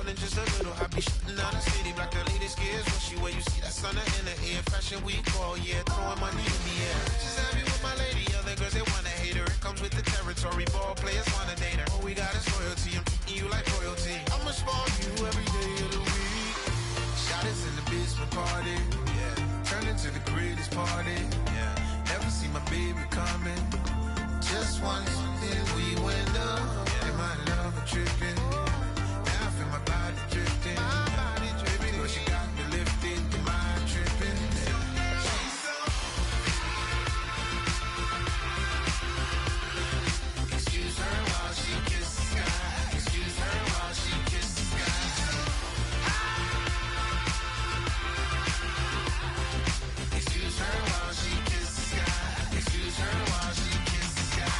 than just a little. I be shooting down the city, black the latest gears. When she where you see that sun in the air. Fashion week all year, throwing money in the air. Just happy with my lady, other girls they wanna hate her. It comes with the territory, ball players wanna date her. All we got is loyalty, I'm treating you like royalty. I'ma spoil you every day of the week. Shot is in the basement party, yeah. Turn into the greatest party, yeah. Never see my baby coming. Just once, then we went up. Yeah, my love a tripping. Now I feel my body drifting. But she got me lifted, the mind tripping. She's so. Excuse her while she kisses the sky. Excuse her while she kisses the sky. Excuse her while she kisses the sky. Excuse her while she kisses the sky.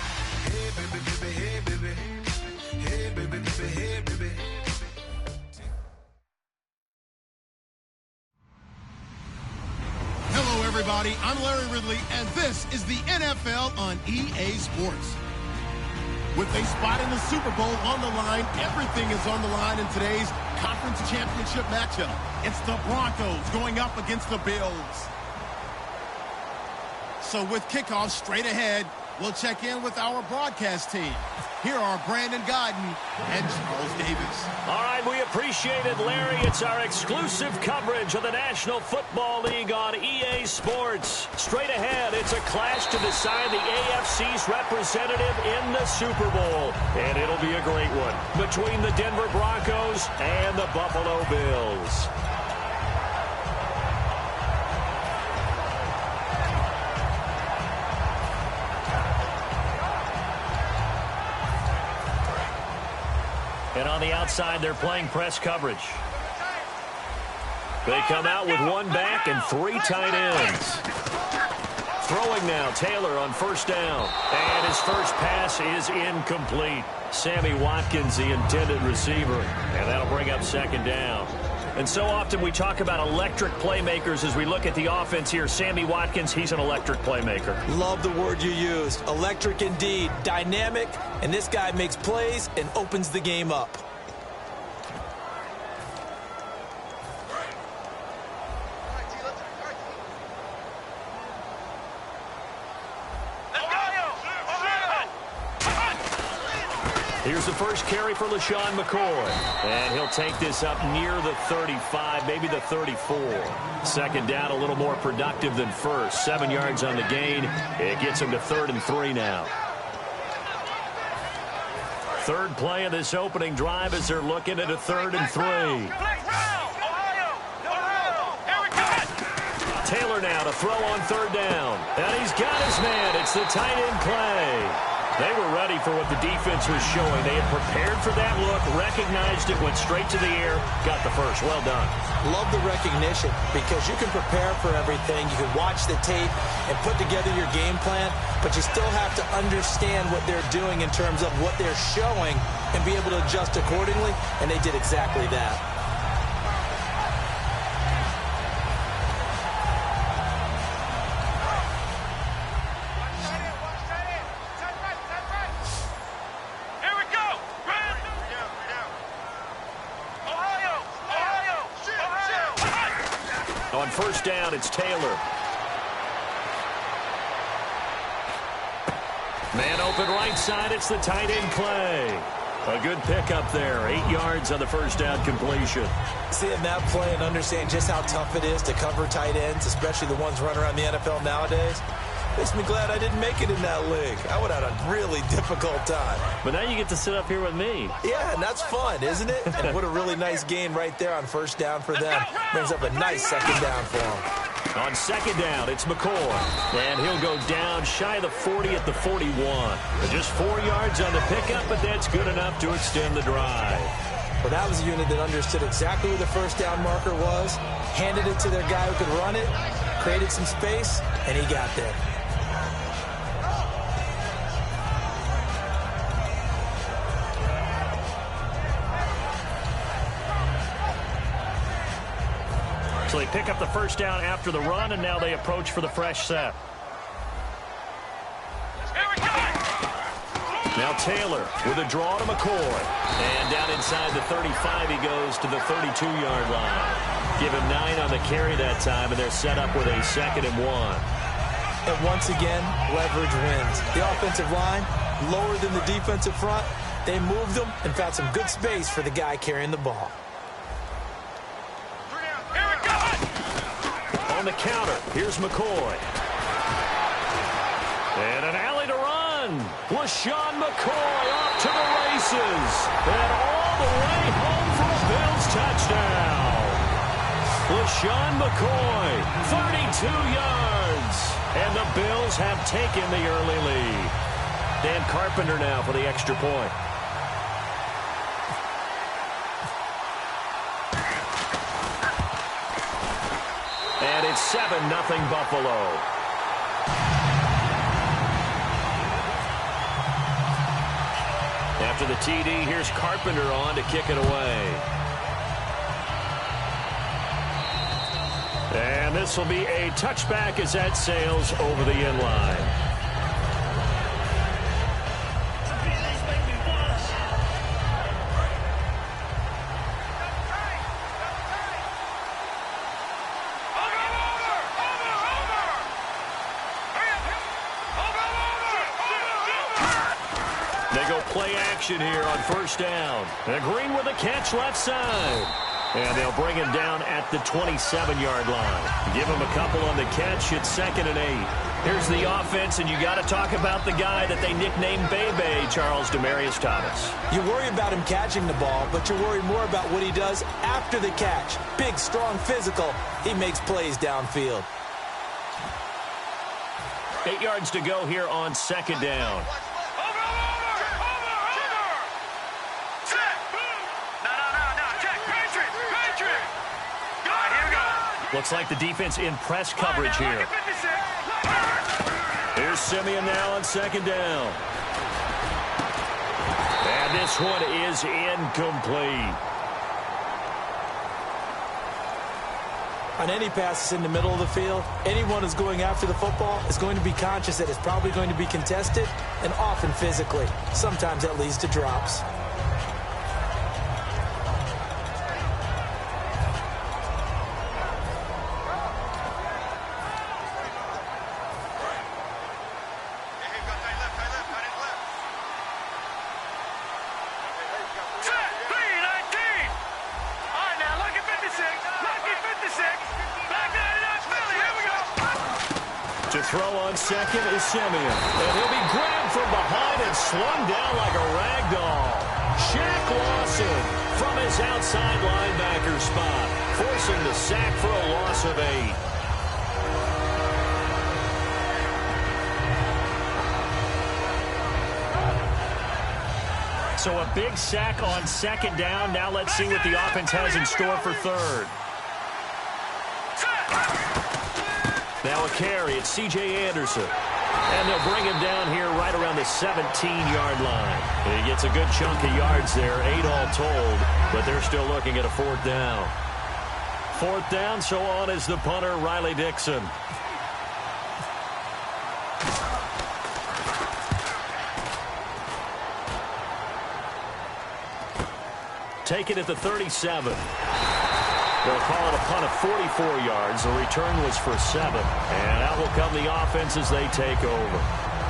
Hey baby, baby, hey baby. Hey baby, baby, hey baby. Hello, everybody. I'm Larry Ridley, and this is the NFL on EA Sports. With a spot in the Super Bowl on the line, everything is on the line in today's conference championship matchup. It's the Broncos going up against the Bills. So with kickoff straight ahead, we'll check in with our broadcast team. Here are Brandon Godden and Charles Davis. All right, we appreciate it, Larry. It's our exclusive coverage of the National Football League on EA Sports. Straight ahead, it's a clash to decide the AFC's representative in the Super Bowl. And it'll be a great one between the Denver Broncos and the Buffalo Bills. And on the outside, they're playing press coverage. They come out with one back and three tight ends. Throwing now, Taylor on first down. And his first pass is incomplete. Sammy Watkins, the intended receiver. And that'll bring up second down. And so often we talk about electric playmakers as we look at the offense here. Sammy Watkins, he's an electric playmaker. Love the word you used. Electric indeed. Dynamic. And this guy makes plays and opens the game up. Here's the first carry for LaShawn McCoy. And he'll take this up near the 35, maybe the 34. Second down, a little more productive than first. 7 yards on the gain. It gets him to 3rd and 3 now. Third play of this opening drive as they're looking at a 3rd and 3. Taylor now to throw on 3rd down. And he's got his man. It's the tight end play. They were ready for what the defense was showing. They had prepared for that look, recognized it, went straight to the air, got the first. Well done. Love the recognition because you can prepare for everything. You can watch the tape and put together your game plan, but you still have to understand what they're doing in terms of what they're showing and be able to adjust accordingly, and they did exactly that. On first down, it's Taylor. Man open right side, it's the tight end play. A good pickup there, 8 yards on the first down completion. Seeing that play and understanding just how tough it is to cover tight ends, especially the ones running around the NFL nowadays, makes me glad I didn't make it in that league. I would have had a really difficult time. But now you get to sit up here with me. Yeah, and that's fun, isn't it? And what a really nice gain right there on first down for them. Brings up a nice second down for them. On second down, it's McCoy. And he'll go down shy of the 40 at the 41. Just 4 yards on the pickup, but that's good enough to extend the drive. Well, that was a unit that understood exactly where the first down marker was, handed it to their guy who could run it, created some space, and he got there. So they pick up the first down after the run, and now they approach for the fresh set. Now Taylor with a draw to McCoy. And down inside the 35, he goes to the 32-yard line. Give him 9 on the carry that time, and they're set up with a 2nd and 1. And once again, leverage wins. The offensive line, lower than the defensive front. They moved them and found some good space for the guy carrying the ball. On the counter, here's McCoy. And an alley to run. LaShawn McCoy off to the races. And all the way home for a Bills touchdown. LaShawn McCoy, 32 yards. And the Bills have taken the early lead. Dan Carpenter now for the extra point. And it's 7-0 Buffalo. After the TD, here's Carpenter on to kick it away. And this will be a touchback as that sails over the end line. They go play action here on first down. And Green with a catch left side. And they'll bring him down at the 27-yard line. Give him a couple on the catch. It's 2nd and 8. Here's the offense, and you got to talk about the guy that they nicknamed Bebe, Charles Demarius Thomas. You worry about him catching the ball, but you worry more about what he does after the catch. Big, strong, physical. He makes plays downfield. 8 yards to go here on 2nd down. Looks like the defense in press coverage here. Here's Simeon now on 2nd down. And this one is incomplete. On any passes in the middle of the field, anyone who's going after the football is going to be conscious that it's probably going to be contested and often physically. Sometimes that leads to drops. To throw on 2nd is Simeon. And he'll be grabbed from behind and slung down like a rag doll. Shaq Lawson from his outside linebacker spot, forcing the sack for a loss of 8. So a big sack on 2nd down. Now let's see what the offense has in store for 3rd. Now a carry, it's C.J. Anderson. And they'll bring him down here right around the 17-yard line. He gets a good chunk of yards there, 8 all told, but they're still looking at a 4th down. 4th down, so on is the punter, Riley Dixon. Take it at the 37. They'll call it a punt of 44 yards. The return was for 7. And out will come the offense as they take over.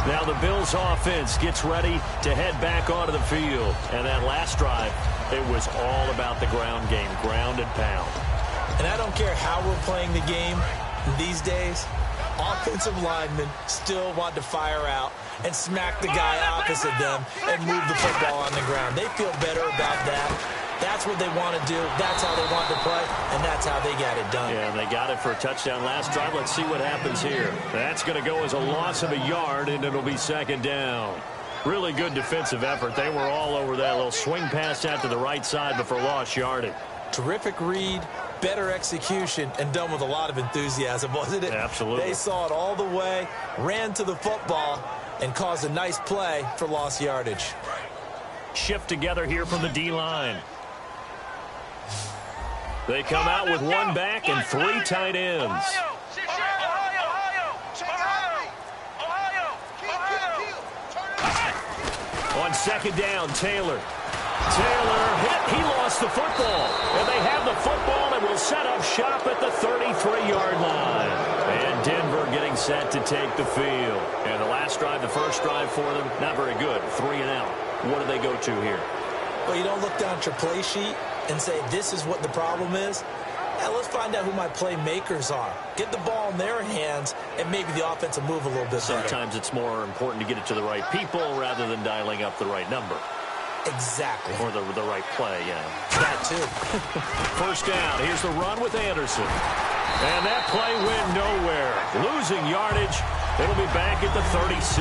Now the Bills offense gets ready to head back onto the field. And that last drive, it was all about the ground game, ground and pound. And I don't care how we're playing the game these days, offensive linemen still want to fire out and smack the guy opposite them and move the football on the ground. They feel better about that. That's what they want to do. That's how they want to play, and that's how they got it done. Yeah, they got it for a touchdown last drive. Let's see what happens here. That's going to go as a loss of a yard, and it'll be 2nd down. Really good defensive effort. They were all over that little swing pass out to the right side before lost yardage. Terrific read, better execution, and done with a lot of enthusiasm, wasn't it? Absolutely. They saw it all the way, ran to the football, and caused a nice play for lost yardage. Shift together here from the D-line. They come out with 1 back and 3 tight ends. On second down, Taylor. Taylor hit. He lost the football. And they have the football and will set up shop at the 33-yard line. And Denver getting set to take the field. And the last drive, the first drive for them, not very good. 3 and out. What do they go to here? Well, you don't look down at your play sheet and say, this is what the problem is. Yeah, let's find out who my playmakers are. Get the ball in their hands, and maybe the offense will move a little bit better. Sometimes it's more important to get it to the right people rather than dialing up the right number. Exactly. Or the right play, yeah. That too. First down. Here's the run with Anderson. And that play went nowhere. Losing yardage. It'll be back at the 36.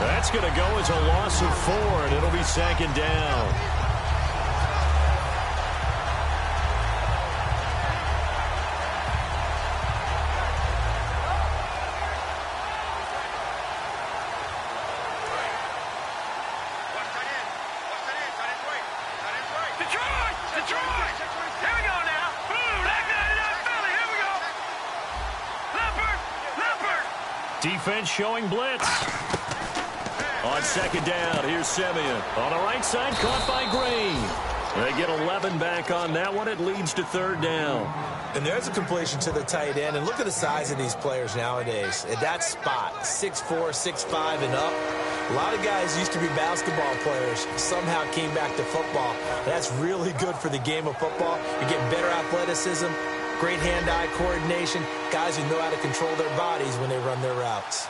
That's going to go as a loss of 4, and it'll be second down. Defense showing blitz. On second down, here's Simeon. On the right side, caught by Green. They get 11 back on that one. It leads to third down. And there's a completion to the tight end. And look at the size of these players nowadays. At that spot, 6'4", 6'5", and up. A lot of guys used to be basketball players, somehow came back to football. That's really good for the game of football. You're getting better athleticism, great hand-eye coordination, guys who know how to control their bodies when they run their routes.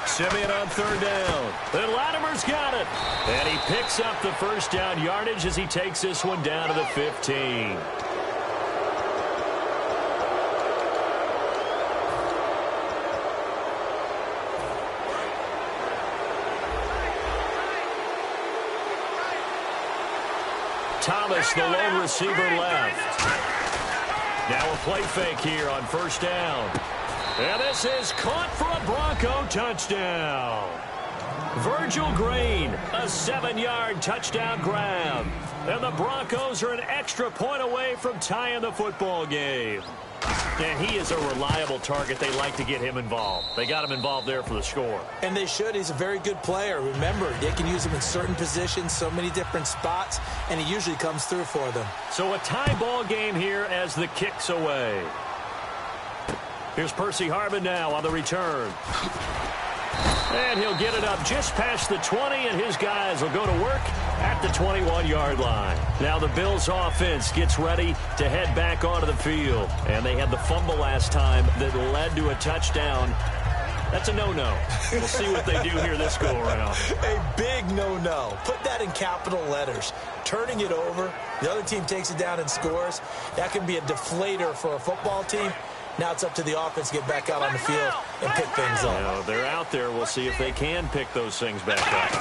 Simeon on third down. Then Latimer's got it. And he picks up the first down yardage as he takes this one down to the 15. Thomas, the lone receiver, left. Now a play fake here on first down. And this is caught for a Bronco touchdown. Virgil Green, a 7-yard touchdown grab. And the Broncos are an extra point away from tying the football game. And he is a reliable target. They like to get him involved. They got him involved there for the score. And they should. He's a very good player. Remember, they can use him in certain positions, so many different spots, and he usually comes through for them. So a tie ball game here as the kick's away. Here's Percy Harvin now on the return. And he'll get it up just past the 20, and his guys will go to work at the 21-yard line. Now the Bills' offense gets ready to head back onto the field. And they had the fumble last time that led to a touchdown. That's a no-no. We'll see what they do here this go-around. A big no-no. Put that in capital letters. Turning it over, the other team takes it down and scores. That can be a deflator for a football team. Now it's up to the offense to get back out on the field and pick things up. Now, they're out there. We'll see if they can pick those things back up.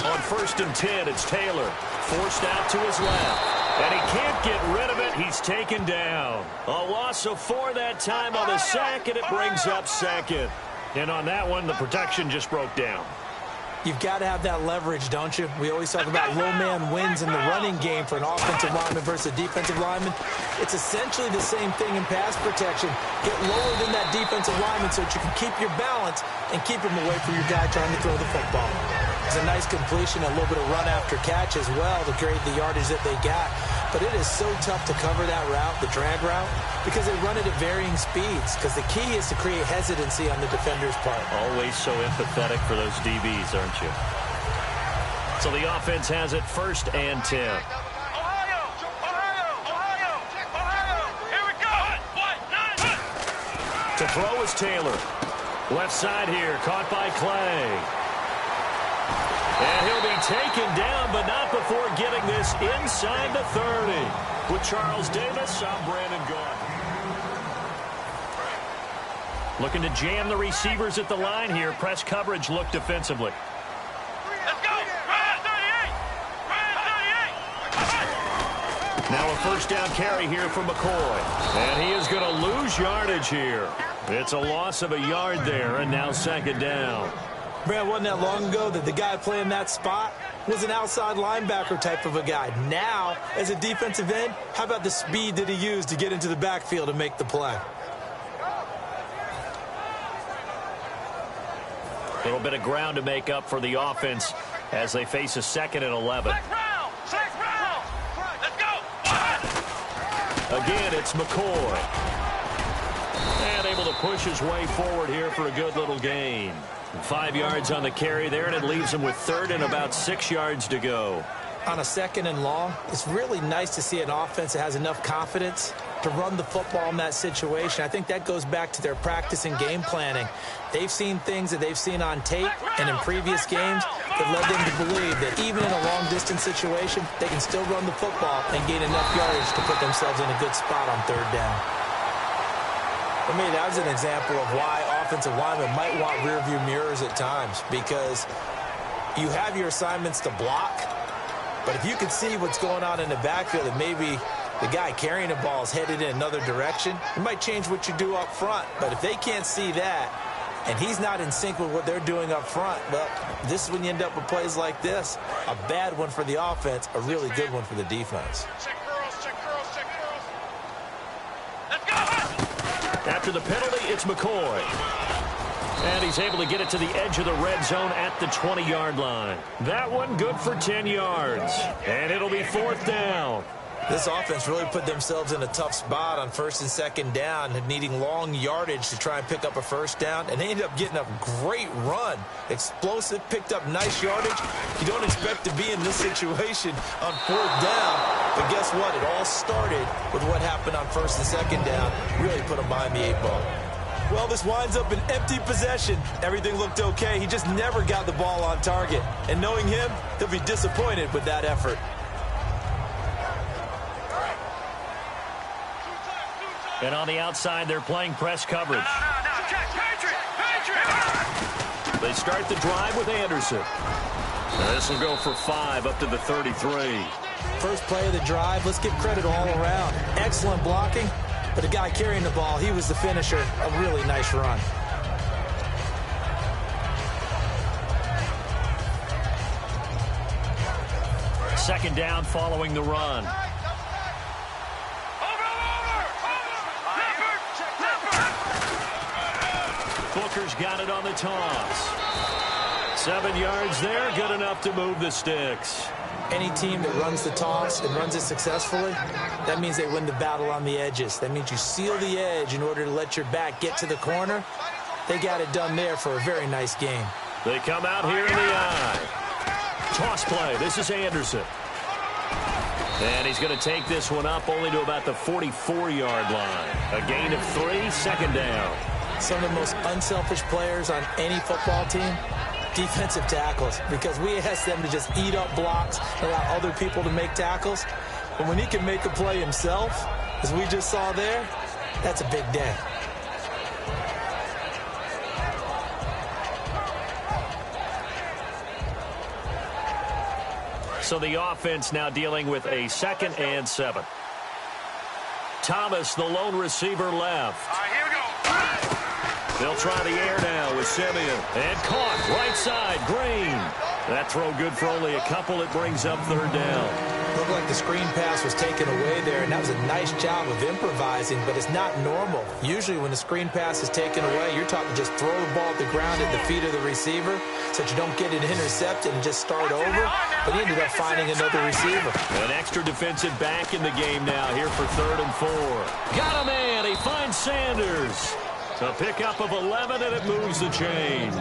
On 1st and 10, it's Taylor. Forced out to his left. And he can't get rid of it. He's taken down. A loss of 4 that time on the sack, and it brings up second. And on that one, the protection just broke down. You've got to have that leverage, don't you? We always talk about low man wins in the running game for an offensive lineman versus a defensive lineman. It's essentially the same thing in pass protection. Get lower than that defensive lineman so that you can keep your balance and keep him away from your guy trying to throw the football. It's a nice completion, a little bit of run after catch as well to create the yardage that they got. But it is so tough to cover that route, the drag route, because they run it at varying speeds. Because the key is to create hesitancy on the defender's part. Always so empathetic for those DBs, aren't you? So the offense has it 1st and 10. Ohio! Here we go! To throw is Taylor. Left side here, caught by Clay. And he'll be taken down, but not before getting this inside the 30. With Charles Davis, I'm Brandon Gordon. Looking to jam the receivers at the line here. Press coverage look defensively. Let's go! Ryan 38! Ryan 38! Now a 1st down carry here from McCoy. And he is going to lose yardage here. It's a loss of a yard there, and now 2nd down. Brad, wasn't that long ago that the guy playing that spot was an outside linebacker type of a guy. Now, as a defensive end, how about the speed that he used to get into the backfield and make the play? A little bit of ground to make up for the offense as they face a 2nd and 11. Let's go. Again, it's McCoy. And able to push his way forward here for a good little gain. 5 yards on the carry there, and it leaves him with 3rd and about 6 yards to go. On a 2nd and long, it's really nice to see an offense that has enough confidence to run the football in that situation. I think that goes back to their practice and game planning. They've seen things that they've seen on tape and in previous games that led them to believe that even in a long-distance situation, they can still run the football and gain enough yardage to put themselves in a good spot on 3rd down. For me, that was an example of why offensive linemen might want rearview mirrors at times, because you have your assignments to block, but if you can see what's going on in the backfield and maybe the guy carrying the ball is headed in another direction, it might change what you do up front. But if they can't see that and he's not in sync with what they're doing up front, well, this is when you end up with plays like this. A bad one for the offense, a really good one for the defense. Let's go. After the penalty, it's McCoy. And he's able to get it to the edge of the red zone at the 20-yard line. That one good for 10 yards. And it'll be 4th down. This offense really put themselves in a tough spot on 1st and 2nd down, needing long yardage to try and pick up a 1st down, and they ended up getting a great run. Explosive, picked up nice yardage. You don't expect to be in this situation on 4th down, but guess what? It all started with what happened on 1st and 2nd down. Really put them behind the 8 ball. Well, this winds up an empty possession. Everything looked okay. He just never got the ball on target. And knowing him, he'll be disappointed with that effort. And on the outside, they're playing press coverage. They start the drive with Anderson. This will go for 5 up to the 33. First play of the drive, let's give credit all around. Excellent blocking, but the guy carrying the ball, he was the finisher. A really nice run. Second down following the run. Booker's got it on the toss. 7 yards there, good enough to move the sticks. Any team that runs the toss and runs it successfully, that means they win the battle on the edges. That means you seal the edge in order to let your back get to the corner. They got it done there for a very nice game. They come out here in the eye. Toss play. This is Anderson. And he's going to take this one up only to about the 44-yard line. A gain of 3, 2nd down. Some of the most unselfish players on any football team, defensive tackles, because we ask them to just eat up blocks, allow other people to make tackles. But when he can make a play himself, as we just saw there, that's a big day. So the offense now dealing with a 2nd and 7. Thomas, the lone receiver, left. All right, here we go. They'll try the air now with Simeon. And caught, right side, Green. That throw good for only a couple. It brings up 3rd down. Looked like the screen pass was taken away there, and that was a nice job of improvising, but it's not normal. Usually when the screen pass is taken away, you're taught to just throw the ball at the ground at the feet of the receiver so that you don't get it intercepted and just start over, but he ended up finding another receiver. An extra defensive back in the game now here for 3rd and 4. Got a man. He finds Sanders. A pickup of 11, and it moves the chains.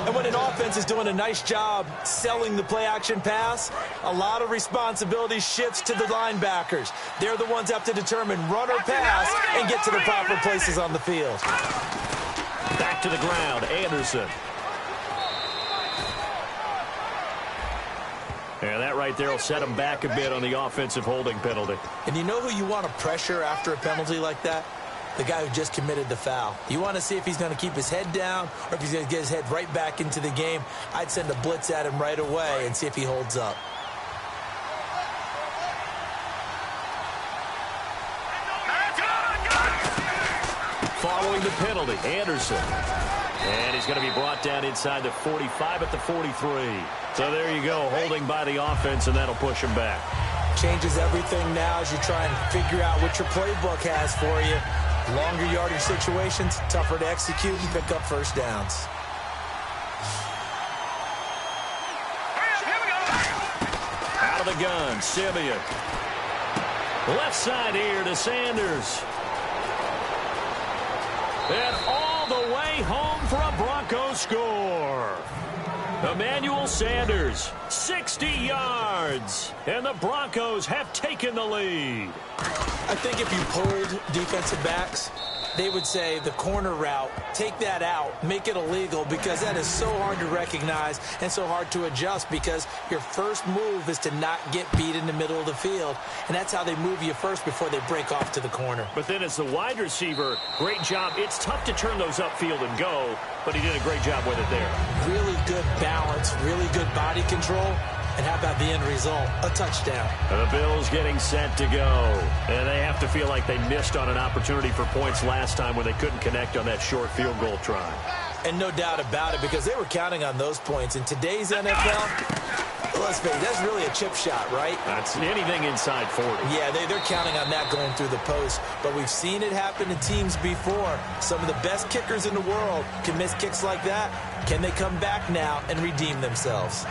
And when an offense is doing a nice job selling the play-action pass, a lot of responsibility shifts to the linebackers. They're the ones that have to determine run or pass and get to the proper places on the field. Back to the ground, Anderson. And that right there will set him back a bit on the offensive holding penalty. And you know who you want to pressure after a penalty like that? The guy who just committed the foul. You want to see if he's going to keep his head down or if he's going to get his head right back into the game. I'd send a blitz at him right away and see if he holds up. Following the penalty, Anderson. And he's going to be brought down inside the 45 at the 43. So there you go, holding by the offense, and that'll push him back. Changes everything now as you try and figure out what your playbook has for you. Longer yardage situations, tougher to execute and pick up 1st downs. Out of the gun, Simeon. Left side here to Sanders. And all the way home for a Broncos score. Emmanuel Sanders, 60 yards. And the Broncos have taken the lead. I think if you polled defensive backs, they would say the corner route, take that out, make it illegal, because that is so hard to recognize and so hard to adjust, because your first move is to not get beat in the middle of the field. And that's how they move you first before they break off to the corner. But then as the wide receiver, great job. It's tough to turn those upfield and go, but he did a great job with it there. Really good balance, really good body control. And how about the end result? A touchdown. The Bills getting set to go. And they have to feel like they missed on an opportunity for points last time when they couldn't connect on that short field goal try. And no doubt about it, because they were counting on those points. In today's NFL, let's face it, that's really a chip shot, right? That's anything inside 40. Yeah, they're counting on that going through the post. But we've seen it happen to teams before. Some of the best kickers in the world can miss kicks like that. Can they come back now and redeem themselves?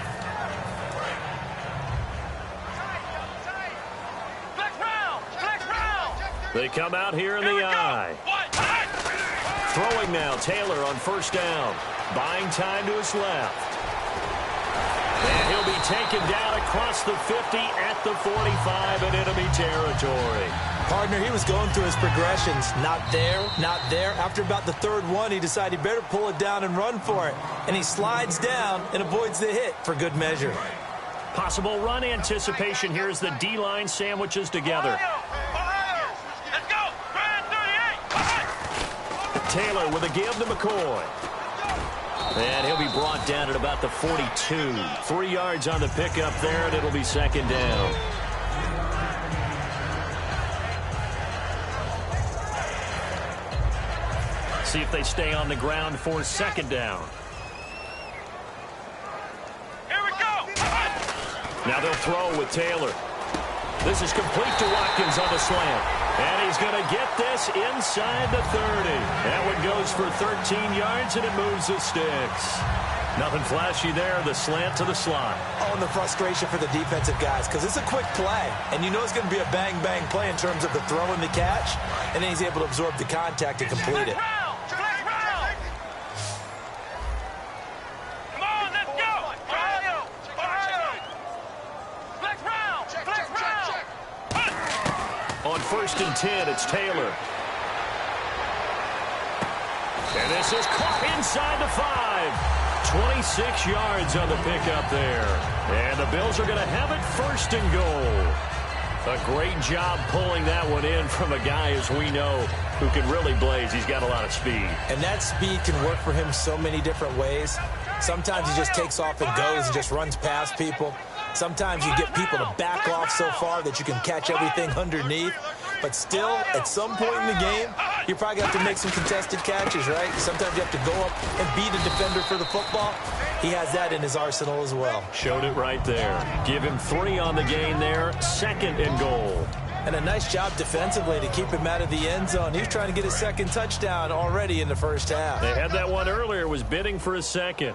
They come out here in the eye. Throwing now, Taylor on first down. Buying time to his left. And he'll be taken down across the 50 at the 45 in enemy territory. Partner, he was going through his progressions. Not there, not there. After about the third one, he decided he better pull it down and run for it. And he slides down and avoids the hit for good measure. Possible run anticipation here as the D-line sandwiches together. Taylor with a give to McCoy. And he'll be brought down at about the 42. 3 yards on the pickup there, and it'll be second down. See if they stay on the ground for second down. Here we go. Now they'll throw with Taylor. This is complete to Watkins on the slant. And he's going to get this inside the 30. That one goes for 13 yards, and it moves the sticks. Nothing flashy there, the slant to the slot. Oh, and the frustration for the defensive guys, because it's a quick play. And you know it's going to be a bang-bang play in terms of the throw and the catch. And then he's able to absorb the contact and complete it. On 1st and 10, it's Taylor. And this is caught inside the 5. 26 yards on the pickup there. And the Bills are going to have it 1st and goal. A great job pulling that one in from a guy, as we know, who can really blaze. He's got a lot of speed. And that speed can work for him so many different ways. Sometimes he just takes off and goes and just runs past people. Sometimes you get people to back off so far that you can catch everything underneath. But still, at some point in the game, you probably have to make some contested catches, right? Sometimes you have to go up and beat a defender for the football. He has that in his arsenal as well. Showed it right there. Give him 3 on the gain there. 2nd and goal. And a nice job defensively to keep him out of the end zone. He's trying to get his 2nd touchdown already in the first half. They had that one earlier, was bidding for a 2nd.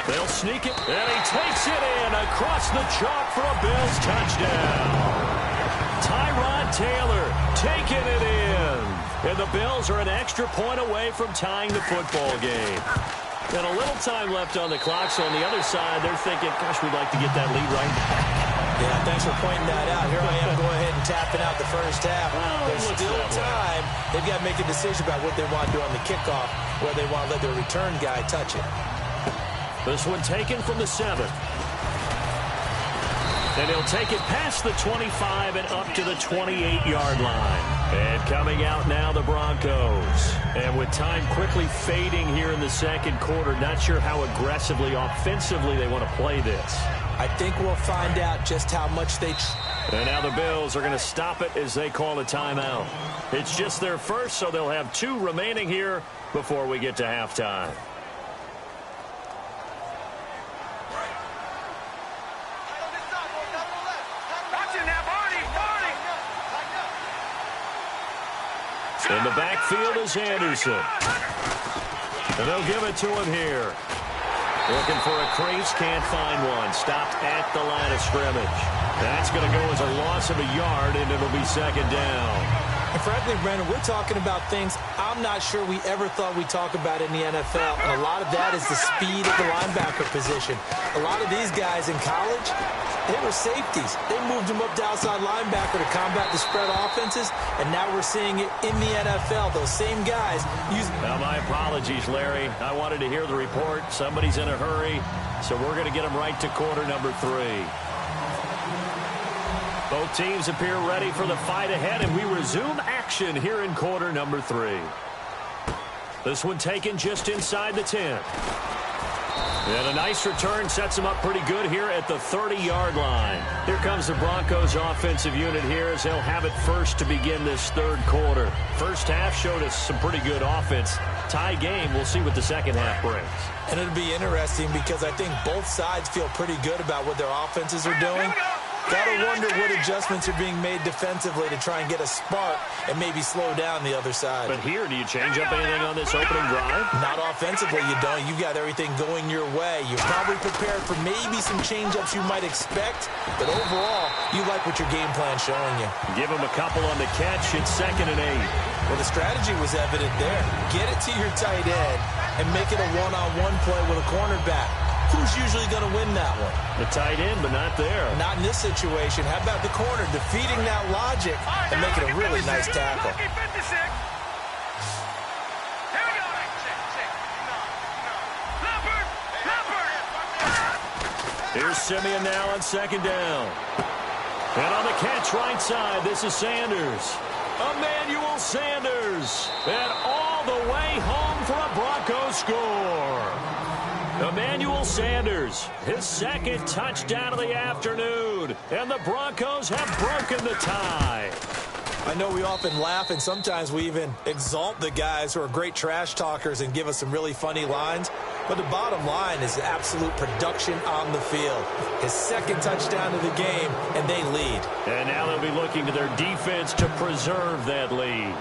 They'll sneak it, and he takes it in across the chalk for a Bills touchdown. Tyrod Taylor taking it in. And the Bills are an extra point away from tying the football game. And a little time left on the clock, so on the other side, they're thinking, gosh, we'd like to get that lead right. Yeah, thanks for pointing that out. Here I am going ahead and tapping out the first half. There's still time. They've got to make a decision about what they want to do on the kickoff, where they want to let their return guy touch it. This one taken from the 7. And he'll take it past the 25 and up to the 28-yard line. And coming out now, the Broncos. And with time quickly fading here in the 2nd quarter, not sure how aggressively, offensively they want to play this. I think we'll find out just how much they... And now the Bills are going to stop it as they call a timeout. It's just their first, so they'll have 2 remaining here before we get to halftime. In the backfield is Anderson. And they'll give it to him here. Looking for a crease, can't find one. Stopped at the line of scrimmage. That's going to go as a loss of a yard, and it'll be second down. And frankly, Brandon, we're talking about things I'm not sure we ever thought we'd talk about in the NFL. And a lot of that is the speed of the linebacker position. A lot of these guys in college, they were safeties. They moved them up to outside linebacker to combat the spread offenses, and now we're seeing it in the NFL. Those same guys use... Well, my apologies, Larry. I wanted to hear the report. Somebody's in a hurry, so we're going to get them right to quarter number 3. Both teams appear ready for the fight ahead, and we resume action here in quarter number 3. This one taken just inside the 10. And a nice return sets them up pretty good here at the 30-yard line. Here comes the Broncos offensive unit here as they'll have it first to begin this third quarter. First half showed us some pretty good offense. Tie game, we'll see what the second half brings. And it'll be interesting because I think both sides feel pretty good about what their offenses are doing. Gotta wonder what adjustments are being made defensively to try and get a spark and maybe slow down the other side. But here, do you change up anything on this opening drive? Not offensively, you don't. You've got everything going your way. You're probably prepared for maybe some change-ups you might expect, but overall, you like what your game plan's showing you. Give him a couple on the catch. It's 2nd and 8. Well, the strategy was evident there. Get it to your tight end and make it a one-on-one play with a cornerback. Who's usually going to win that one? The tight end, but not there. Not in this situation. How about the corner defeating that logic and making a really nice tackle? Here's Simeon now on 2nd down. And on the catch right side, this is Sanders. Emmanuel Sanders. And all the way home for a Broncos score. Emmanuel Sanders, his 2nd touchdown of the afternoon, and the Broncos have broken the tie. I know we often laugh, and sometimes we even exalt the guys who are great trash talkers and give us some really funny lines, but the bottom line is absolute production on the field. His 2nd touchdown of the game, and they lead. And now they'll be looking to their defense to preserve that lead.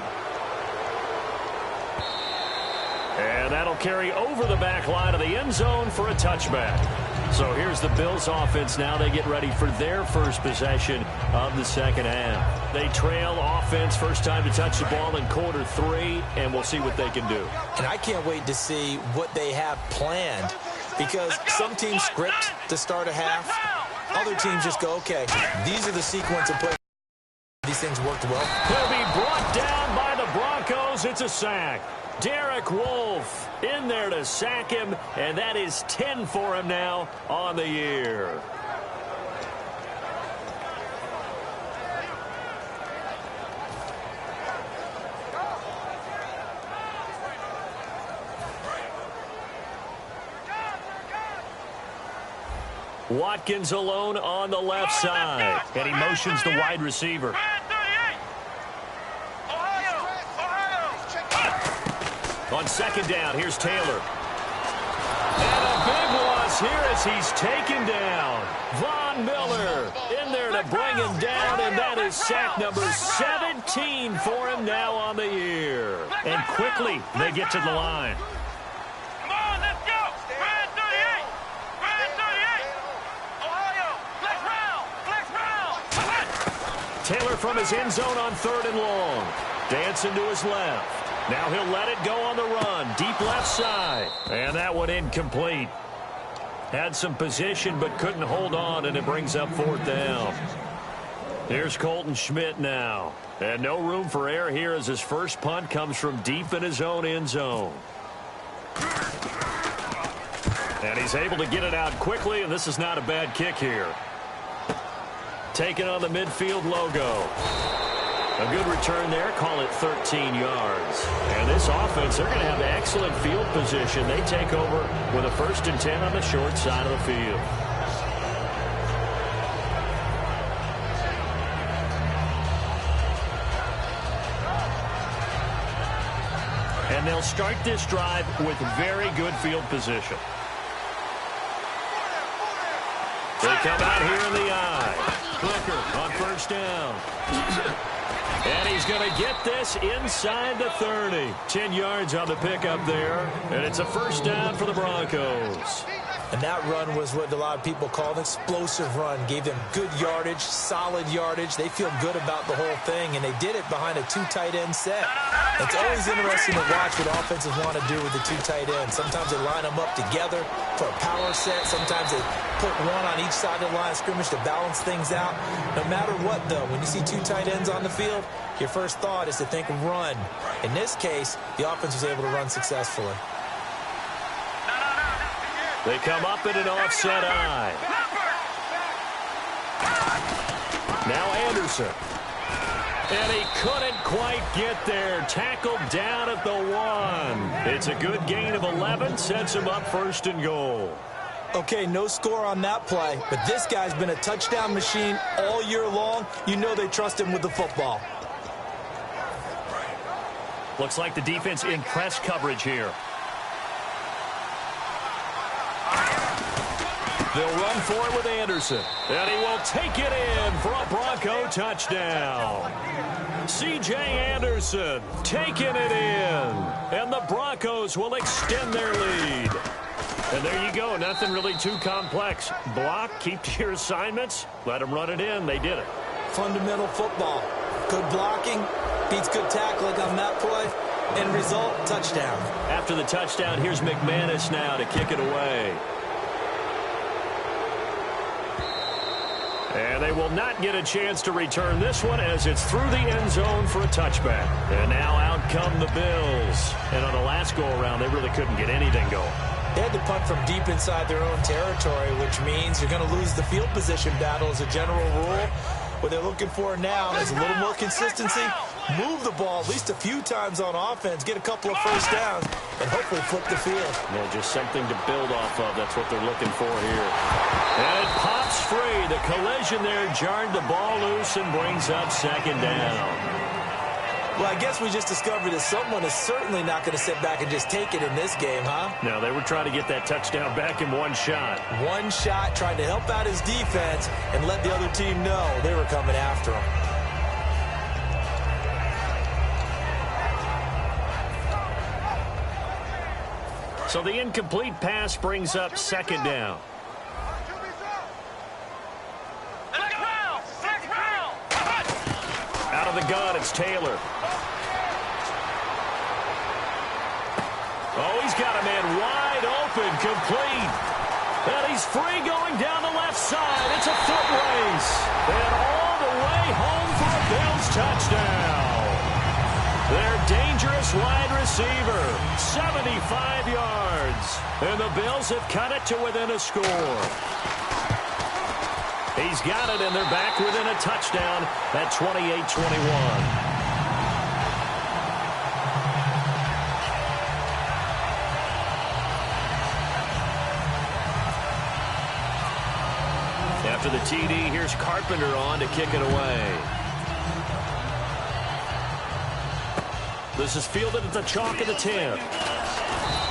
And that'll carry over the back line of the end zone for a touchback. So here's the Bills offense now. They get ready for their first possession of the second half. They trail offense, first time to touch the ball in quarter 3, and we'll see what they can do. And I can't wait to see what they have planned, because some teams script to start a half. Other teams just go, okay, these are the sequence of plays. These things worked well. He'll be brought down by the Broncos. It's a sack. Derek Wolfe in there to sack him, and that is 10 for him now on the year. Watkins alone on the left side, and he motions the wide receiver. On 2nd down, here's Taylor. And a big loss here as he's taken down. Von Miller in there to bring him down, and that is sack number 17 for him now on the year. And quickly, they get to the line. Come on, let's go. Brand 38. Brand 38. Ohio, flex round. Taylor from his end zone on 3rd and long. Dancing to his left. Now he'll let it go on the run. Deep left side. And that one incomplete. Had some position but couldn't hold on, and it brings up 4th down. Here's Colton Schmidt now. And no room for error here as his first punt comes from deep in his own end zone. And he's able to get it out quickly, and this is not a bad kick here. Taking on the midfield logo. A good return there, call it 13 yards. And this offense, they're going to have excellent field position. They take over with a 1st and 10 on the short side of the field. And they'll start this drive with very good field position. They come out here in the eye. Clicker on 1st down. And he's going to get this inside the 30. 10 yards on the pickup there. And it's a first down for the Broncos. And that run was what a lot of people call an explosive run. Gave them good yardage, solid yardage. They feel good about the whole thing, and they did it behind a 2 tight end set. It's always interesting to watch what offenses want to do with the 2 tight ends. Sometimes they line them up together for a power set. Sometimes they put one on each side of the line of scrimmage to balance things out. No matter what, though, when you see 2 tight ends on the field, your first thought is to think run. In this case, the offense was able to run successfully. They come up in an offset eye. Now Anderson. And he couldn't quite get there. Tackled down at the 1. It's a good gain of 11. Sets him up 1st and goal. Okay, no score on that play, but this guy's been a touchdown machine all year long. You know they trust him with the football. Looks like the defense in press coverage here. They'll run for it with Anderson. And he will take it in for a Bronco touchdown. C.J. Anderson taking it in. And the Broncos will extend their lead. And there you go. Nothing really too complex. Block, keep to your assignments. Let them run it in. They did it. Fundamental football. Good blocking. Beats good tackling on that play. End result, touchdown. After the touchdown, here's McManus now to kick it away. And they will not get a chance to return this one as it's through the end zone for a touchback. And now out come the Bills. And on the last go-around, they really couldn't get anything going. They had to punt from deep inside their own territory, which means you're going to lose the field position battle as a general rule. What they're looking for now is a little more consistency, move the ball at least a few times on offense, get a couple of first downs, and hopefully flip the field. Well, just something to build off of. That's what they're looking for here. And it pops free. The collision there jarred the ball loose and brings up 2nd down. Well, I guess we just discovered that someone is certainly not going to sit back and just take it in this game, huh? No, they were trying to get that touchdown back in one shot. One shot, trying to help out his defense and let the other team know they were coming after him. So the incomplete pass brings up 2nd down. Out of the gun, it's Taylor. Oh, he's got a man wide open, complete. And he's free going down the left side. It's a foot race. And all the way home for a Bills touchdown. Their dangerous wide receiver, 75 yards. And the Bills have cut it to within a score. He's got it, and they're back within a touchdown at 28-21. After the TD, here's Carpenter on to kick it away. This is fielded at the chalk of the 10.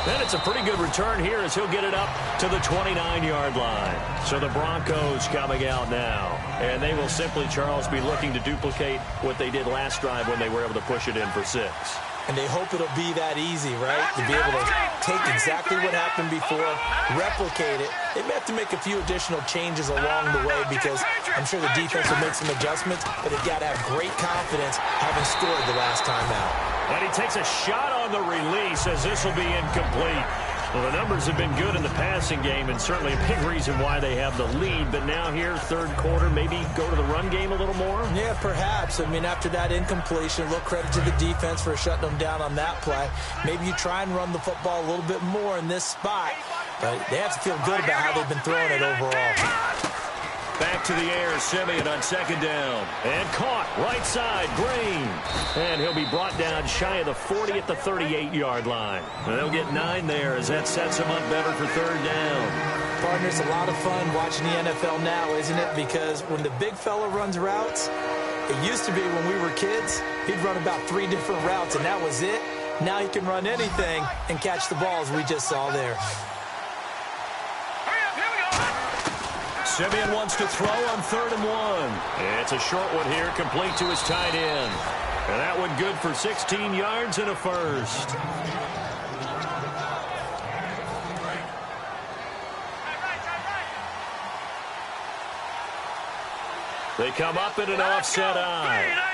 And it's a pretty good return here as he'll get it up to the 29-yard line. So the Broncos coming out now. And they will simply, Charles, be looking to duplicate what they did last drive when they were able to push it in for 6. And they hope it'll be that easy, right? To be able to take exactly what happened before, replicate it. They may have to make a few additional changes along the way because I'm sure the defense will make some adjustments, but they've got to have great confidence having scored the last time out. And he takes a shot on the release as this will be incomplete. Well, the numbers have been good in the passing game and certainly a big reason why they have the lead. But now here, third quarter, maybe go to the run game a little more? Yeah, perhaps. I mean, after that incompletion, a little credit to the defense for shutting them down on that play. Maybe you try and run the football a little bit more in this spot. But they have to feel good about how they've been throwing it overall. Back to the air, Simeon on 2nd down. And caught, right side, Green. And he'll be brought down shy of the 40 at the 38-yard line. And they'll get 9 there as that sets them up better for 3rd down. Partner, it's a lot of fun watching the NFL now, isn't it? Because when the big fella runs routes, it used to be when we were kids, he'd run about 3 different routes, and that was it. Now he can run anything and catch the balls we just saw there. Simeon wants to throw on 3rd and 1. It's a short one here, complete to his tight end. And that one good for 16 yards and a first. They come up in an offset eye.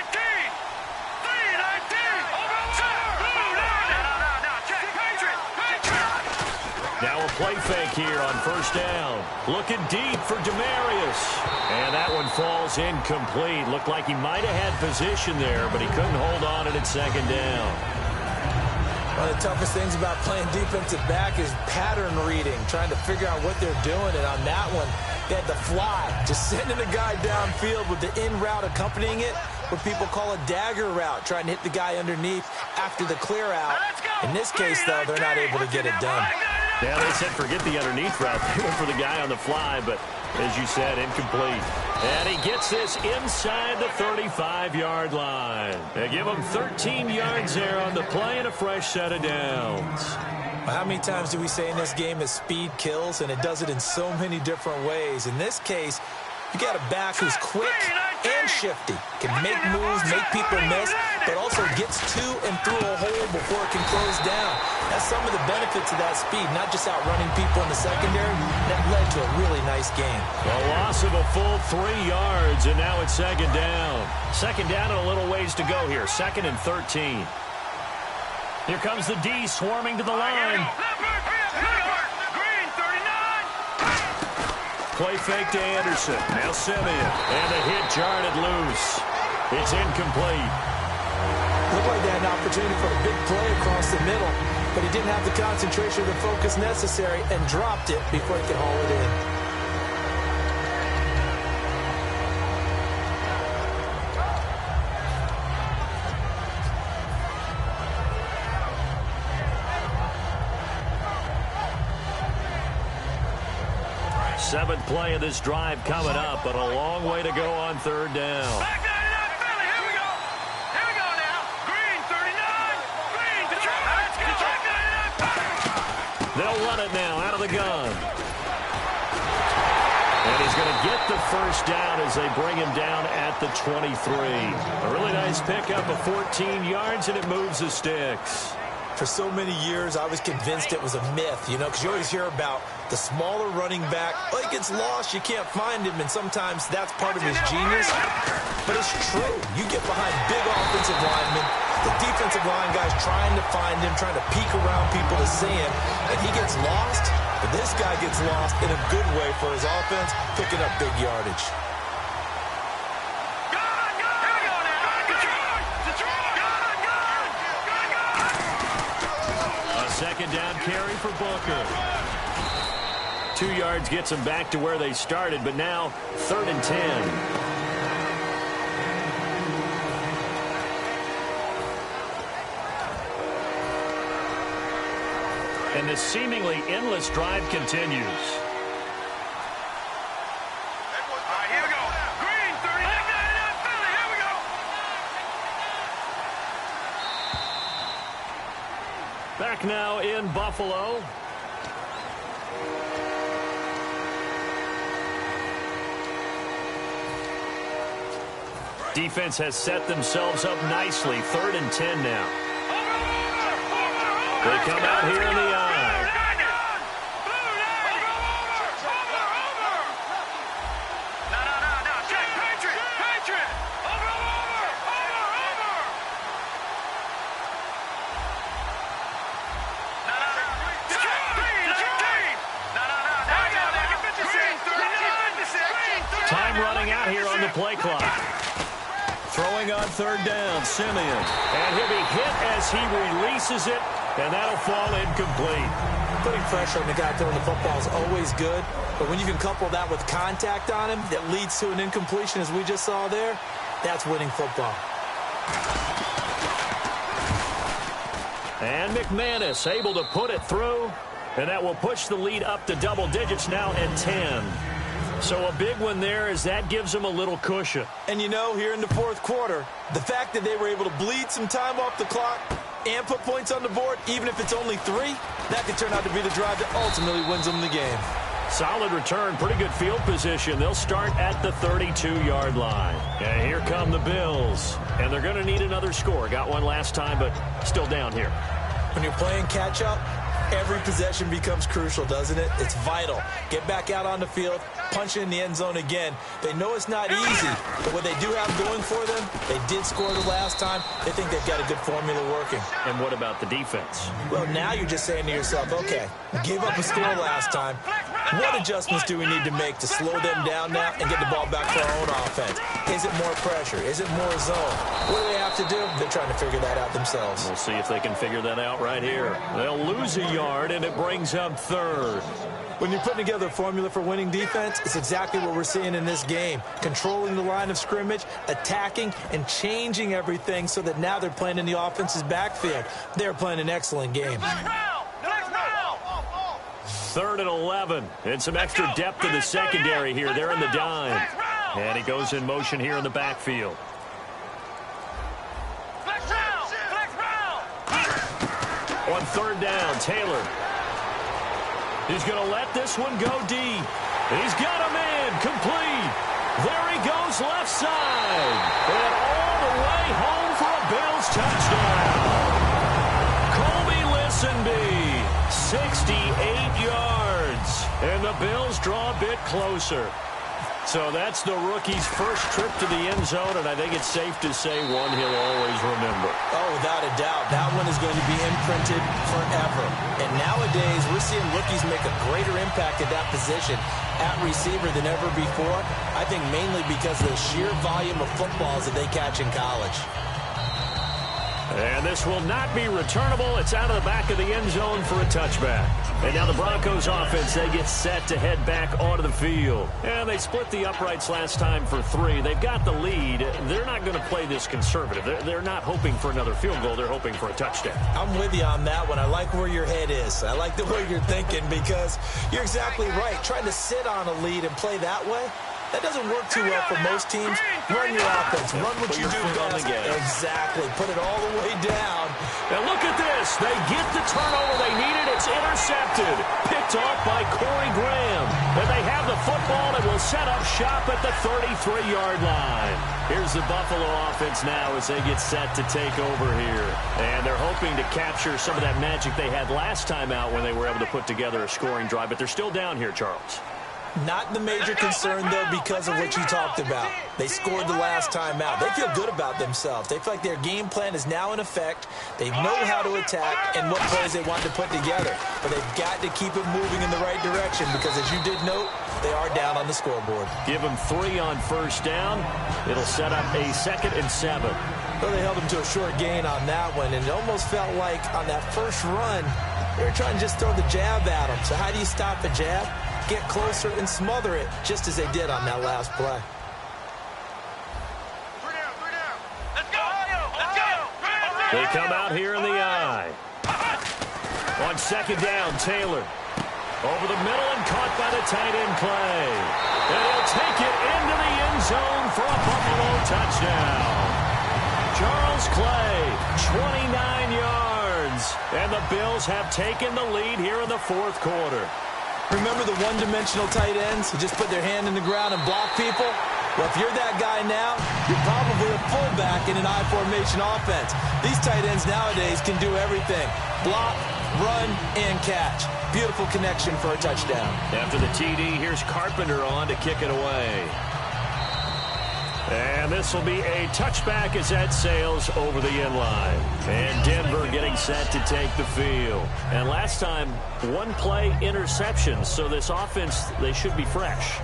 Now a play fake here on 1st down. Looking deep for Demarius. And that one falls incomplete. Looked like he might have had position there, but he couldn't hold on it at 2nd down. One of the toughest things about playing defensive back is pattern reading, trying to figure out what they're doing. And on that one, they had the fly, just sending a guy downfield with the in route accompanying it, what people call a dagger route, trying to hit the guy underneath after the clear out. In this case, though, they're not able to get it done. Yeah, they said forget the underneath route. They went for the guy on the fly, but as you said, incomplete. And he gets this inside the 35-yard line. They give him 13 yards there on the play and a fresh set of downs. Well, how many times do we say in this game that speed kills, and it does it in so many different ways? In this case, you got a back who's quick and shifty, can make moves, make people miss, but also gets to and through a hole before it can close down. That's some of the benefits of that speed, not just outrunning people in the secondary. That led to a really nice game. A loss of a full 3 yards, and now it's 2nd down. 2nd down and a little ways to go here. 2nd and 13. Here comes the D swarming to the line. Play fake to Anderson. Now Simeon. And the hit jarred it loose. It's incomplete. Looked like they had an opportunity for a big play across the middle, but he didn't have the concentration or the focus necessary and dropped it before he could haul it in. Seventh play of this drive coming up, but a long way to go on 3rd down. Back 99, Philly, here we go. Here we go now. Green, 39. Green, Detroit. Let's go. Back 99. They'll run it now out of the gun. And he's going to get the 1st down as they bring him down at the 23. A really nice pickup of 14 yards, and it moves the sticks. For so many years, I was convinced it was a myth, because you always hear about the smaller running back. Oh, he gets lost, you can't find him, and sometimes that's part of his genius. But it's true. You get behind big offensive linemen, the defensive line guys trying to find him, trying to peek around people to see him, and he gets lost. But this guy gets lost in a good way for his offense, picking up big yardage. Second down carry for Booker. 2 yards gets them back to where they started, but now 3rd and 10. And the seemingly endless drive continues. All right, here we go. Green, 39, Philly, here we go. Back now in Buffalo. Defense has set themselves up nicely. 3rd and 10 now. They come out here in the eye. Time running out here on the play clock. Throwing on 3rd down, Simeon. And he'll be hit as he releases it, and that'll fall incomplete. Putting pressure on the guy throwing the football is always good, but when you can couple that with contact on him that leads to an incompletion, as we just saw there, that's winning football. And McManus able to put it through, and that will push the lead up to double digits now at 10. So a big one there as that gives them a little cushion. And here in the 4th quarter, the fact that they were able to bleed some time off the clock and put points on the board, even if it's only 3, that could turn out to be the drive that ultimately wins them the game. Solid return, pretty good field position. They'll start at the 32-yard line. And here come the Bills. And they're going to need another score. Got one last time, but still down here. When you're playing catch-up, every possession becomes crucial, doesn't it? It's vital. Get back out on the field, punch it in the end zone again. They know it's not easy, but what they do have going for them, they did score the last time. They think they've got a good formula working. And what about the defense? Well, now you're just saying to yourself, okay, gave up a score last time. What adjustments do we need to make to slow them down now and get the ball back for our own offense? Is it more pressure? Is it more zone? What do they have to do? They're trying to figure that out themselves. We'll see if they can figure that out right here. They'll lose a yard, and it brings up third. When you're putting together a formula for winning defense, it's exactly what we're seeing in this game. Controlling the line of scrimmage, attacking, and changing everything so that now they're playing in the offense's backfield. They're playing an excellent game. 3rd and 11. And some extra depth in the secondary here. They're in the dime. And he goes in motion here in the backfield. On 3rd down, Taylor. He's going to let this one go deep. He's got a man complete. There he goes left side. And all the way home for a Bills touchdown. Colby Listenby, 68 yards. And the Bills draw a bit closer. So that's the rookie's first trip to the end zone, and I think it's safe to say one he'll always remember. Oh, without a doubt. That one is going to be imprinted forever. And nowadays, we're seeing rookies make a greater impact at that position at receiver than ever before. I think mainly because of the sheer volume of footballs that they catch in college. And this will not be returnable. It's out of the back of the end zone for a touchback. And now the Broncos offense, they get set to head back onto the field. And they split the uprights last time for 3. They've got the lead. They're not going to play this conservative. They're not hoping for another field goal. They're hoping for a touchdown. I'm with you on that one. I like where your head is. I like the way you're thinking because you're exactly right. Trying to sit on a lead and play that way, that doesn't work too well for most teams. Run your offense. Run what you do best. Exactly. Put it all the way down. And look at this. They get the turnover they needed. It's intercepted. Picked off by Corey Graham. And they have the football and will set up shop at the 33-yard line. Here's the Buffalo offense now as they get set to take over here. And they're hoping to capture some of that magic they had last time out when they were able to put together a scoring drive. But they're still down here, Charles. Not the major concern, though, because of what you talked about. They scored the last time out. They feel good about themselves. They feel like their game plan is now in effect. They know how to attack and what plays they want to put together. But they've got to keep it moving in the right direction because, as you did note, they are down on the scoreboard. Give them 3 on first down. It'll set up a 2nd and 7. Well, they held them to a short gain on that one, and it almost felt like on that first run, they were trying to just throw the jab at them. So how do you stop a jab? Get closer and smother it, just as they did on that last play. They come out here in the eye. On 2nd down, Taylor. Over the middle and caught by the tight end Clay. And he'll take it into the end zone for a Buffalo touchdown. Charles Clay, 29 yards. And the Bills have taken the lead here in the 4th quarter. Remember the one-dimensional tight ends who just put their hand in the ground and block people? Well, if you're that guy now, you're probably a fullback in an I-formation offense. These tight ends nowadays can do everything. Block, run, and catch. Beautiful connection for a touchdown. After the TD, here's Carpenter on to kick it away. And this will be a touchback as that sails over the end line. And Denver getting set to take the field. And last time, 1-play interception. So this offense, they should be fresh.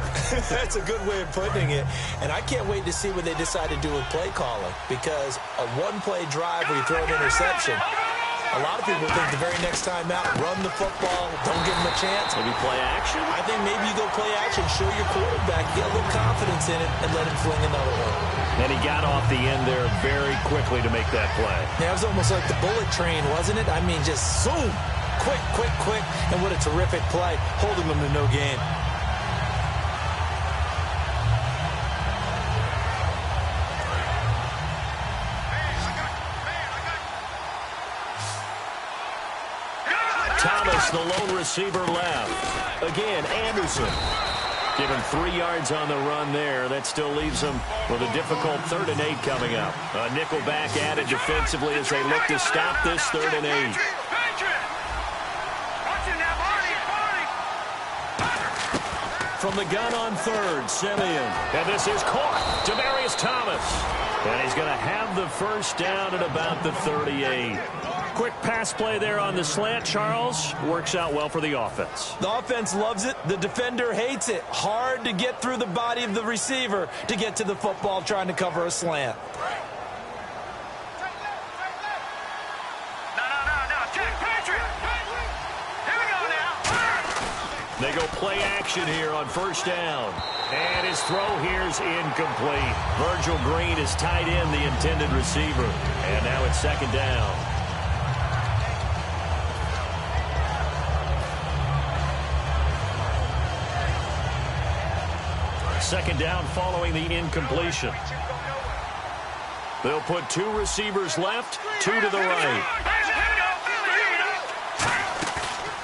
That's a good way of putting it. And I can't wait to see what they decide to do with play calling. Because a 1-play drive where you throw an interception, a lot of people think the very next time out, run the football, don't give them a chance. Maybe play action? I think maybe you go play action, show your quarterback, get a little confidence in it, and let him fling another one. And he got off the end there very quickly to make that play. Yeah, it was almost like the bullet train, wasn't it? I mean, just zoom, quick, quick, quick, and what a terrific play, holding them to no gain. Thomas, the lone receiver left. Again, Anderson. Given 3 yards on the run there. That still leaves them with a difficult 3rd and 8 coming up. A nickel back added defensively as they look to stop this 3rd and 8. From the gun on 3rd, Simeon. And this is caught. Demaryius Thomas. And he's going to have the first down at about the 38. Quick pass play there on the slant, Charles. Works out well for the offense. The offense loves it. The defender hates it. Hard to get through the body of the receiver to get to the football trying to cover a slant. They go play action here on 1st down. And his throw here is incomplete. Virgil Green is tied in the intended receiver. And now it's 2nd down. Second down following the incompletion. They'll put 2 receivers left, 2 to the right.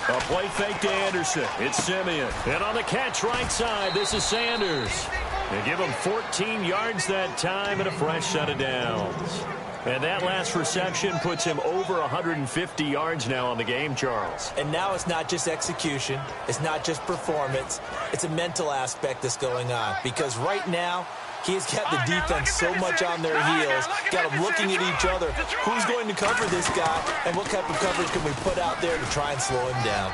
A play fake to Anderson. It's Simeon. And on the catch right side, this is Sanders. They give him 14 yards that time and a fresh set of downs. And that last reception puts him over 150 yards now on the game, Charles. And now it's not just execution. It's not just performance. It's a mental aspect that's going on. Because right now, he's got the defense so much on their heels, got them looking at each other. Who's going to cover this guy, and what type of coverage can we put out there to try and slow him down?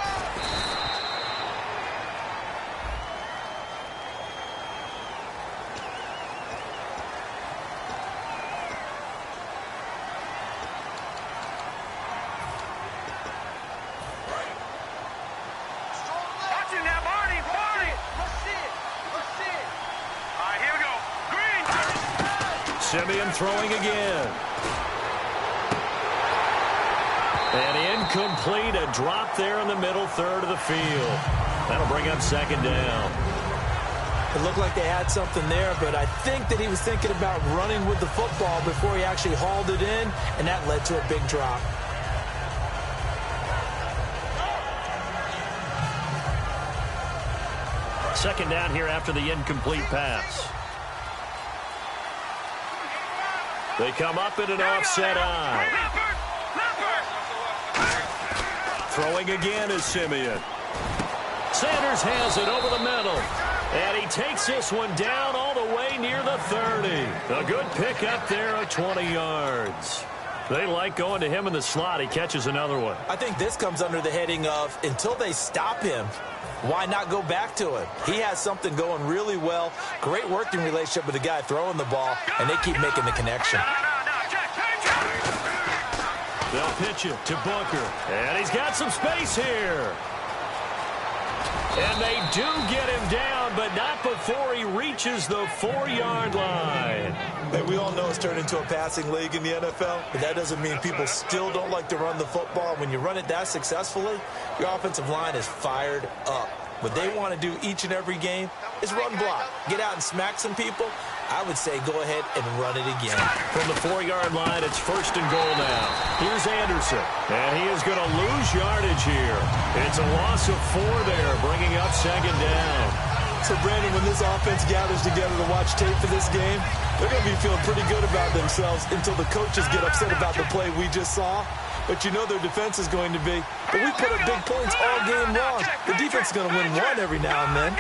Simeon throwing again. And incomplete, a drop there in the middle 3rd of the field. That'll bring up 2nd down. It looked like they had something there, but I think that he was thinking about running with the football before he actually hauled it in, and that led to a big drop. Second down here after the incomplete pass. They come up in an offset eye. Throwing again is Simeon. Sanders has it over the middle. And he takes this one down all the way near the 30. A good pickup there of 20 yards. They like going to him in the slot. He catches another one. I think this comes under the heading of until they stop him, why not go back to it? He has something going really well. Great working relationship with the guy throwing the ball, and they keep making the connection. They'll pitch it to Booker. And he's got some space here. And they do get him down, but not before he reaches the 4-yard line. Hey, we all know it's turned into a passing league in the NFL, but that doesn't mean people still don't like to run the football. When you run it that successfully, your offensive line is fired up. What they want to do each and every game is run block. Get out and smack some people. I would say go ahead and run it again. From the 4-yard line, it's 1st and goal now. Here's Anderson, and he is going to lose yardage here. It's a loss of 4 there, bringing up 2nd down. So, Brandon, when this offense gathers together to watch tape for this game, they're going to be feeling pretty good about themselves until the coaches get upset about the play we just saw. But you know their defense is going to be. But we put up big points all game long. The defense is going to win one every now and then.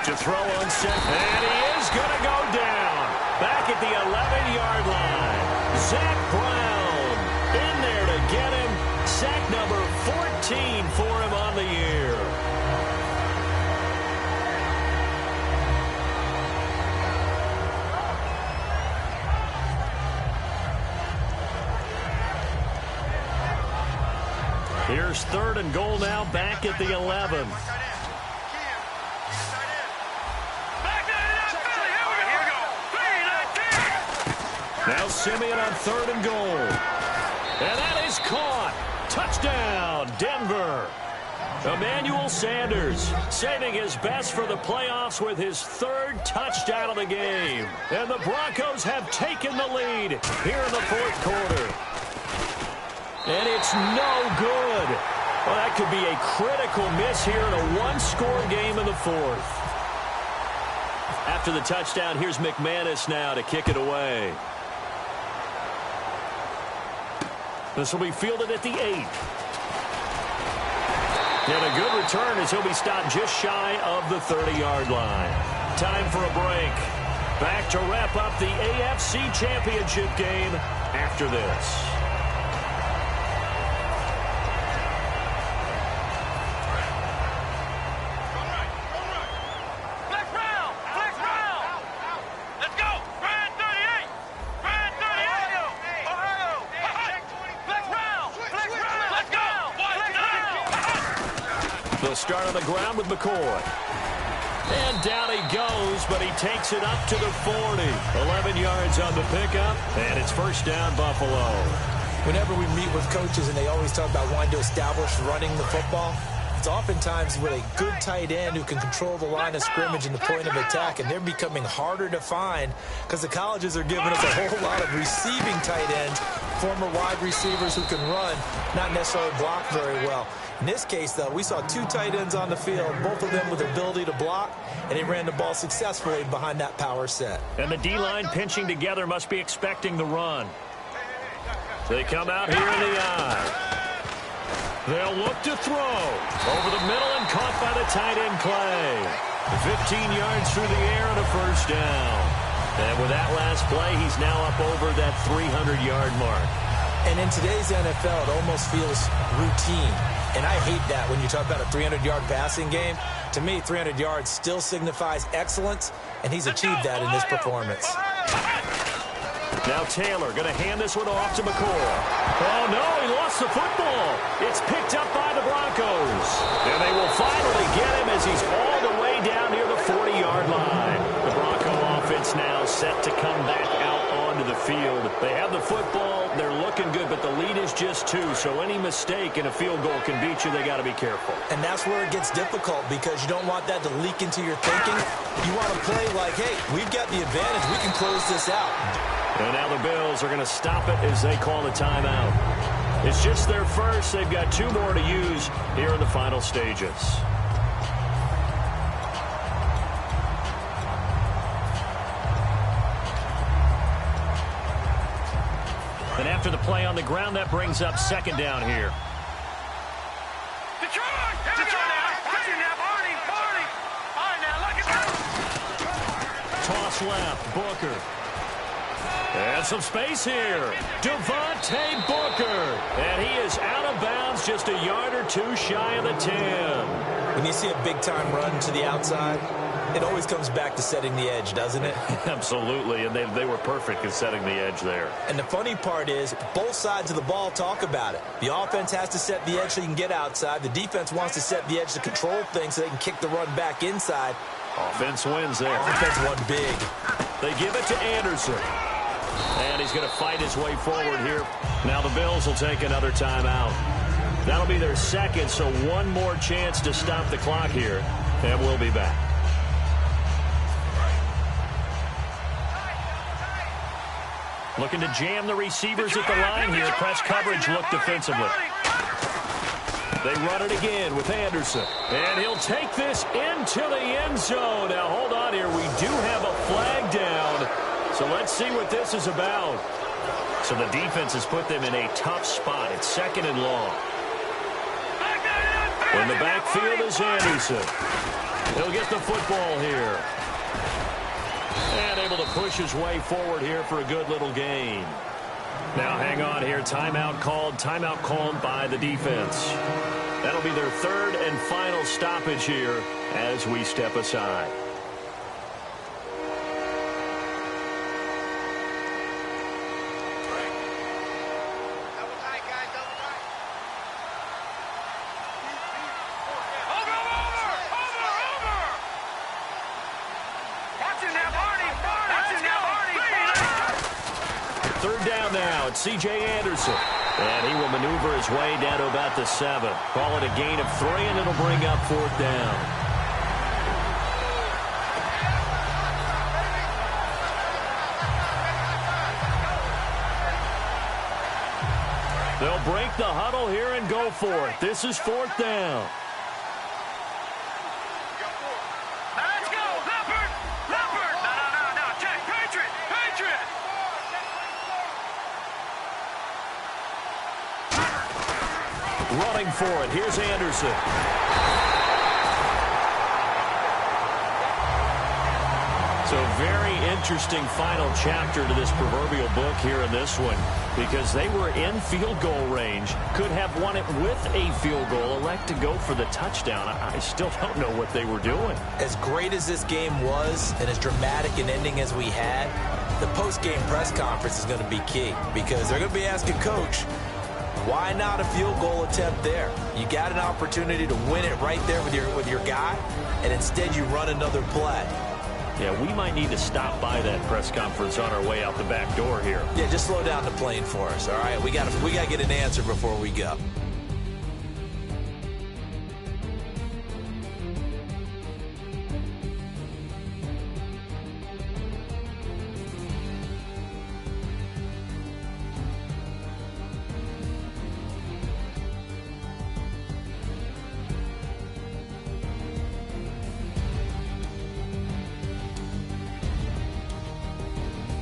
To throw on set, and he is going to go down. Back at the 11-yard line. Zach Brown in there to get him. Sack number 14 for him on the year. Here's 3rd and goal now, back at the 11. Now Simeon on 3rd and goal. And that is caught. Touchdown, Denver. Emmanuel Sanders saving his best for the playoffs with his third touchdown of the game. And the Broncos have taken the lead here in the fourth quarter. And it's no good. Well, that could be a critical miss here in a one-score game in the fourth. After the touchdown, here's McManus now to kick it away. This will be fielded at the 8. And a good return as he'll be stopped just shy of the 30-yard line. Time for a break. Back to wrap up the AFC Championship game after this. They'll start on the ground with McCoy. And down he goes, but he takes it up to the 40. 11 yards on the pickup, and it's first down, Buffalo. Whenever we meet with coaches and they always talk about wanting to establish running the football, it's oftentimes with a good tight end who can control the line of scrimmage and the point of attack, and they're becoming harder to find because the colleges are giving us a whole lot of receiving tight ends, former wide receivers who can run, not necessarily block very well. In this case, though, we saw two tight ends on the field, both of them with the ability to block, and they ran the ball successfully behind that power set. And the D-line pinching together must be expecting the run. They come out here in the eye. They'll look to throw. Over the middle and caught by the tight end Clay. 15 yards through the air and a first down. And with that last play, he's now up over that 300-yard mark. And in today's NFL, it almost feels routine. And I hate that when you talk about a 300-yard passing game. To me, 300 yards still signifies excellence, and he's achieved that in this performance. Now Taylor going to hand this one off to McCoy. Oh, no, he lost the football. It's picked up by the Broncos. And they will finally get him as he's all the way down near the 40-yard line. The Bronco offense now set to come back out onto the field. They have the football. They're looking good, but the lead is just 2. So any mistake in a field goal can beat you. They got to be careful. And that's where it gets difficult because you don't want that to leak into your thinking. You want to play like, hey, we've got the advantage. We can close this out. And now the Bills are going to stop it as they call the timeout. It's just their first. They've got 2 more to use here in the final stages. And after the play on the ground, that brings up second down here. Toss left, Booker. And some space here. Devontae Booker. And he is out of bounds just a yard or 2 shy of the 10. When you see a big-time run to the outside, it always comes back to setting the edge, doesn't it? Absolutely, and they were perfect in setting the edge there. And the funny part is, both sides of the ball talk about it. The offense has to set the edge so you can get outside. The defense wants to set the edge to control things so they can kick the run back inside. Offense wins there. Offense won big. They give it to Anderson. And he's going to fight his way forward here. Now the Bills will take another timeout. That'll be their second, so one more chance to stop the clock here. And we'll be back. Looking to jam the receivers at the line here. Press coverage look defensively. They run it again with Anderson. And he'll take this into the end zone. Now, hold on here. We do have a flag down. So let's see what this is about. So the defense has put them in a tough spot. It's second and long. In the backfield is Anderson. He'll get the football here. And able to push his way forward here for a good little gain. Now hang on here. Timeout called by the defense. That'll be their third and final stoppage here as we step aside. Third down now. It's C.J. Anderson. And he will maneuver his way down to about the 7. Call it a gain of 3, and it'll bring up 4th down. They'll break the huddle here and go for it. This is 4th down. Let's go, Leopard! Leopard! No, check, Patriot! Patriot! Running for it. Here's Anderson. So very interesting final chapter to this proverbial book here in this one, because they were in field goal range, could have won it with a field goal, elect to go for the touchdown. I still don't know what they were doing. As great as this game was and as dramatic an ending as we had, the post-game press conference is going to be key, because they're going to be asking Coach, why not a field goal attempt there? You got an opportunity to win it right there with your guy, and instead you run another play. Yeah, we might need to stop by that press conference on our way out the back door here. Yeah, just slow down the plane for us, all right? We got to get an answer before we go.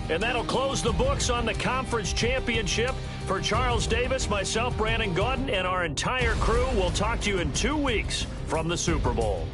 And that'll close the books on the conference championship. For Charles Davis, myself, Brandon Gaudin, and our entire crew, we'll talk to you in 2 weeks from the Super Bowl.